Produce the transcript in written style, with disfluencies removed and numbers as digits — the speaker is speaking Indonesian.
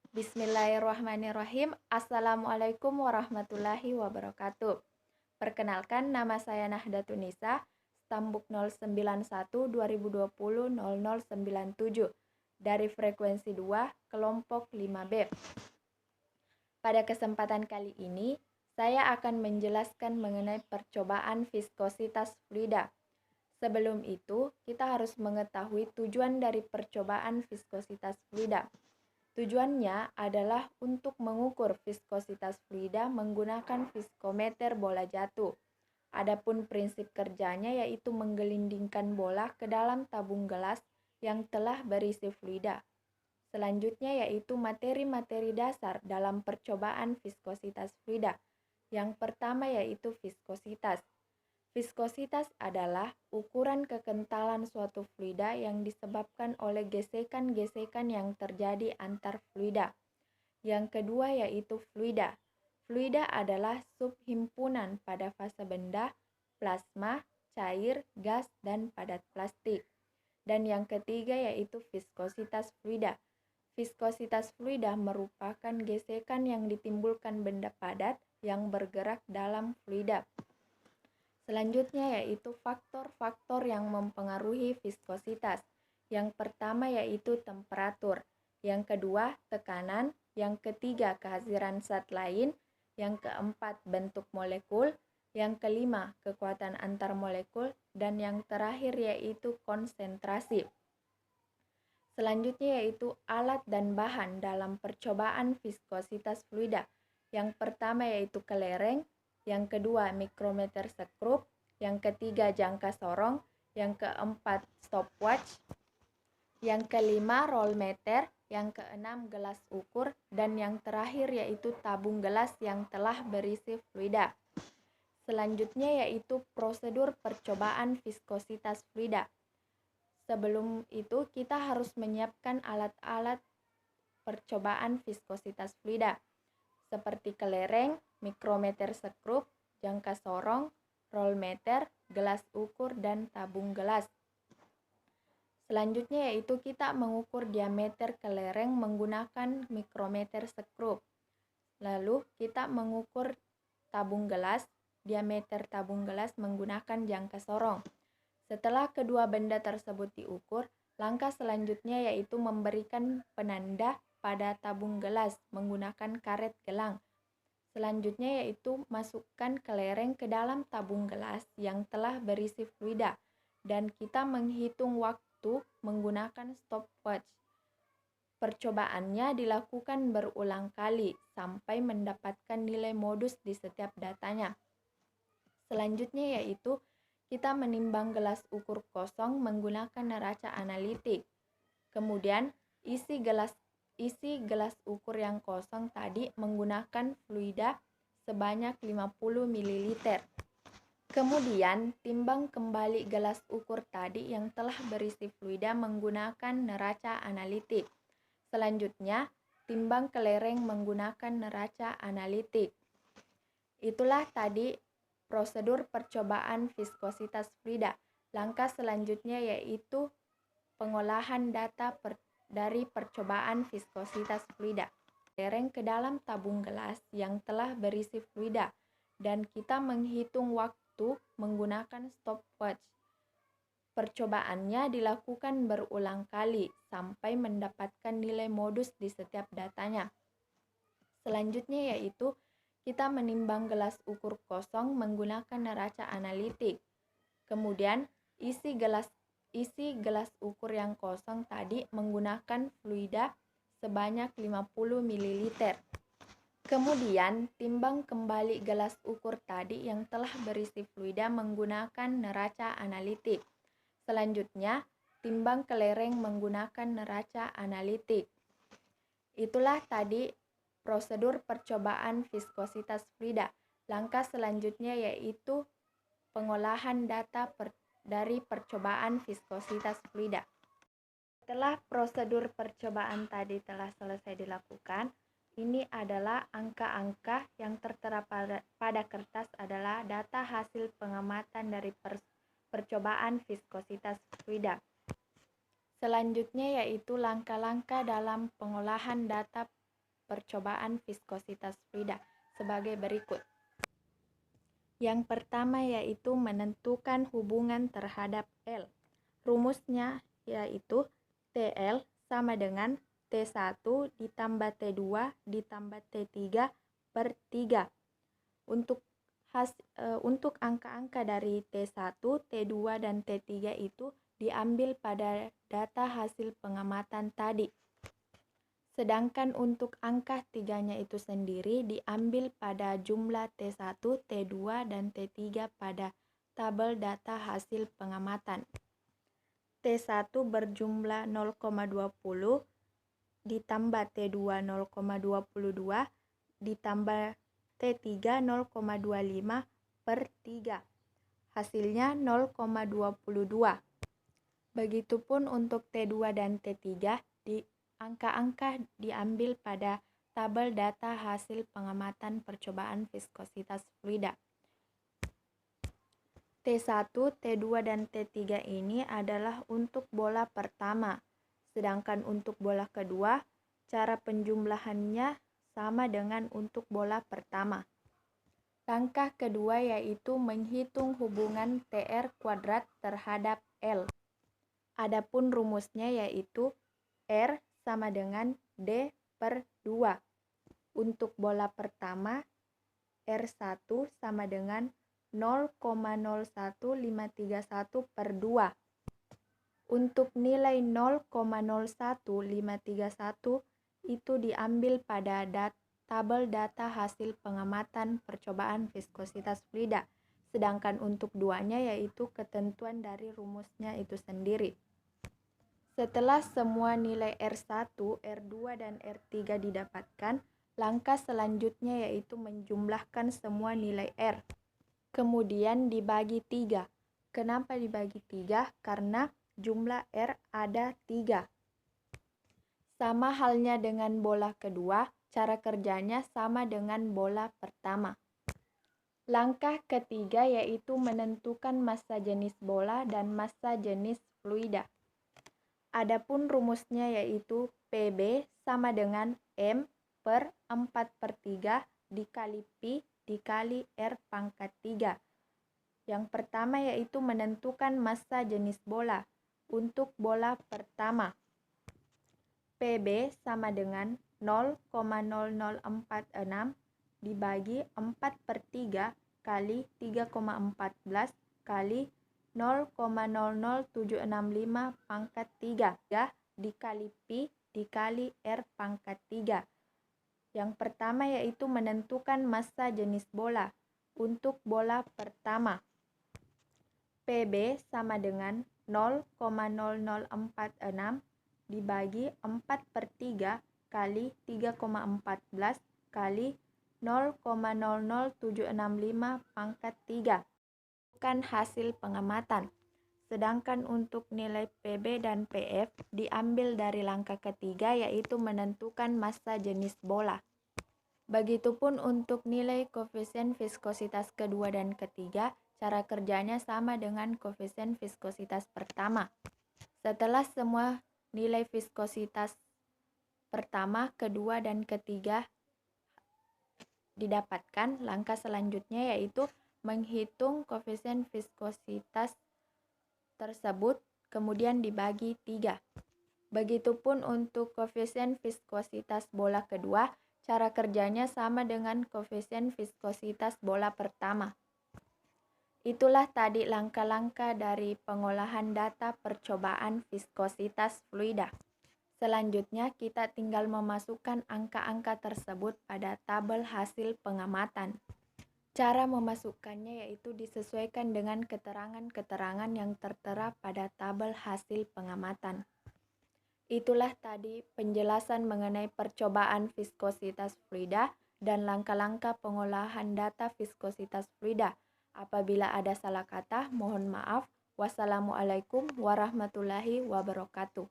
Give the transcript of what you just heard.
Bismillahirrahmanirrahim. Assalamualaikum warahmatullahi wabarakatuh. Perkenalkan, nama saya Nahdatun Nisa, Stambuk 091-2020-0097 dari frekuensi 2, kelompok 5B. Pada kesempatan kali ini, saya akan menjelaskan mengenai percobaan viskositas fluida. Sebelum itu, kita harus mengetahui tujuan dari percobaan viskositas fluida. Tujuannya adalah untuk mengukur viskositas fluida menggunakan viskometer bola jatuh. Adapun prinsip kerjanya yaitu menggelindingkan bola ke dalam tabung gelas yang telah berisi fluida. Selanjutnya yaitu materi-materi dasar dalam percobaan viskositas fluida. Yang pertama yaitu viskositas. Viskositas adalah ukuran kekentalan suatu fluida yang disebabkan oleh gesekan-gesekan yang terjadi antar fluida. Yang kedua yaitu fluida. Fluida adalah subhimpunan pada fase benda, plasma, cair, gas, dan padat plastik. Dan yang ketiga yaitu viskositas fluida. Viskositas fluida merupakan gesekan yang ditimbulkan benda padat yang bergerak dalam fluida. Selanjutnya yaitu faktor-faktor yang mempengaruhi viskositas. Yang pertama yaitu temperatur, yang kedua tekanan, yang ketiga kehadiran zat lain, yang keempat bentuk molekul, yang kelima kekuatan antar molekul, dan yang terakhir yaitu konsentrasi. Selanjutnya yaitu alat dan bahan dalam percobaan viskositas fluida. Yang pertama yaitu kelereng, yang kedua mikrometer sekrup, yang ketiga jangka sorong, yang keempat stopwatch, yang kelima rollmeter, yang keenam gelas ukur, dan yang terakhir yaitu tabung gelas yang telah berisi fluida. Selanjutnya yaitu prosedur percobaan viskositas fluida. Sebelum itu kita harus menyiapkan alat-alat percobaan viskositas fluida seperti kelereng, mikrometer sekrup, jangka sorong, rollmeter, gelas ukur, dan tabung gelas. Selanjutnya yaitu kita mengukur diameter kelereng menggunakan mikrometer sekrup. Lalu kita mengukur tabung gelas, diameter tabung gelas menggunakan jangka sorong. Setelah kedua benda tersebut diukur, langkah selanjutnya yaitu memberikan penanda pada tabung gelas menggunakan karet gelang. Selanjutnya yaitu masukkan kelereng ke dalam tabung gelas yang telah berisi fluida dan kita menghitung waktu menggunakan stopwatch. Percobaannya dilakukan berulang kali sampai mendapatkan nilai modus di setiap datanya. Selanjutnya yaitu kita menimbang gelas ukur kosong menggunakan neraca analitik. Kemudian isi gelas ukur yang kosong tadi menggunakan fluida sebanyak 50 ml. Kemudian timbang kembali gelas ukur tadi yang telah berisi fluida menggunakan neraca analitik. Selanjutnya timbang kelereng menggunakan neraca analitik. Itulah tadi prosedur percobaan viskositas fluida. Langkah selanjutnya yaitu pengolahan data dari percobaan viskositas fluida. Kelereng ke dalam tabung gelas yang telah berisi fluida dan kita menghitung waktu menggunakan stopwatch. Percobaannya dilakukan berulang kali sampai mendapatkan nilai modus di setiap datanya. Selanjutnya yaitu kita menimbang gelas ukur kosong menggunakan neraca analitik. Kemudian isi gelas ukur yang kosong tadi menggunakan fluida sebanyak 50 ml. Kemudian timbang kembali gelas ukur tadi yang telah berisi fluida menggunakan neraca analitik. Selanjutnya timbang kelereng menggunakan neraca analitik. Itulah tadi prosedur percobaan viskositas fluida. Langkah selanjutnya yaitu pengolahan data dari percobaan viskositas fluida. Setelah prosedur percobaan tadi telah selesai dilakukan, ini adalah angka-angka yang tertera pada kertas adalah data hasil pengamatan dari percobaan viskositas fluida. Selanjutnya yaitu langkah-langkah dalam pengolahan data percobaan viskositas fluida sebagai berikut. Yang pertama yaitu menentukan hubungan terhadap L. Rumusnya yaitu TL sama dengan T1 ditambah T2 ditambah T3 per 3. Untuk angka-angka dari T1, T2, dan T3 itu diambil pada data hasil pengamatan tadi. Sedangkan untuk angka 3-nya itu sendiri diambil pada jumlah T1, T2, dan T3 pada tabel data hasil pengamatan. T1 berjumlah 0,20 ditambah T2 0,22 ditambah T3 0,25 per 3. Hasilnya 0,22. Begitupun untuk T2 dan T3, angka-angka diambil pada tabel data hasil pengamatan percobaan viskositas fluida. T1, T2, dan T3 ini adalah untuk bola pertama. Sedangkan untuk bola kedua, cara penjumlahannya sama dengan untuk bola pertama. Langkah kedua yaitu menghitung hubungan TR kuadrat terhadap L. Adapun rumusnya yaitu R sama dengan D per 2. Untuk bola pertama, R1 sama dengan 0,01531 per 2. Untuk nilai 0,01531 itu diambil pada tabel data hasil pengamatan percobaan viskositas fluida. Sedangkan untuk duanya yaitu ketentuan dari rumusnya itu sendiri. Setelah semua nilai R1, R2, dan R3 didapatkan, langkah selanjutnya yaitu menjumlahkan semua nilai R. Kemudian dibagi 3. Kenapa dibagi 3? Karena jumlah R ada 3. Sama halnya dengan bola kedua, cara kerjanya sama dengan bola pertama. Langkah ketiga yaitu menentukan massa jenis bola dan massa jenis fluida. Adapun rumusnya yaitu PB sama dengan M per 4/3 dikali Pi dikali R pangkat 3. Yang pertama yaitu menentukan massa jenis bola. Untuk bola pertama, PB sama dengan 0,0046 dibagi 4/3 kali 3,14 kali 0,00765 pangkat 3 dikali Pi dikali R pangkat 3. Yang pertama yaitu menentukan massa jenis bola. Untuk bola pertama, PB sama dengan 0,0046 dibagi 4/3 kali 3,14 kali 0,00765 pangkat 3. Bukan hasil pengamatan. Sedangkan untuk nilai PB dan PF diambil dari langkah ketiga yaitu menentukan massa jenis bola. Begitupun untuk nilai koefisien viskositas kedua dan ketiga, cara kerjanya sama dengan koefisien viskositas pertama. Setelah semua nilai viskositas pertama, kedua, dan ketiga didapatkan, langkah selanjutnya yaitu menghitung koefisien viskositas tersebut, kemudian dibagi 3. Begitupun untuk koefisien viskositas bola kedua, cara kerjanya sama dengan koefisien viskositas bola pertama. Itulah tadi langkah-langkah dari pengolahan data percobaan viskositas fluida. Selanjutnya kita tinggal memasukkan angka-angka tersebut pada tabel hasil pengamatan. Cara memasukkannya yaitu disesuaikan dengan keterangan-keterangan yang tertera pada tabel hasil pengamatan. Itulah tadi penjelasan mengenai percobaan viskositas fluida dan langkah-langkah pengolahan data viskositas fluida. Apabila ada salah kata, mohon maaf. Wassalamualaikum warahmatullahi wabarakatuh.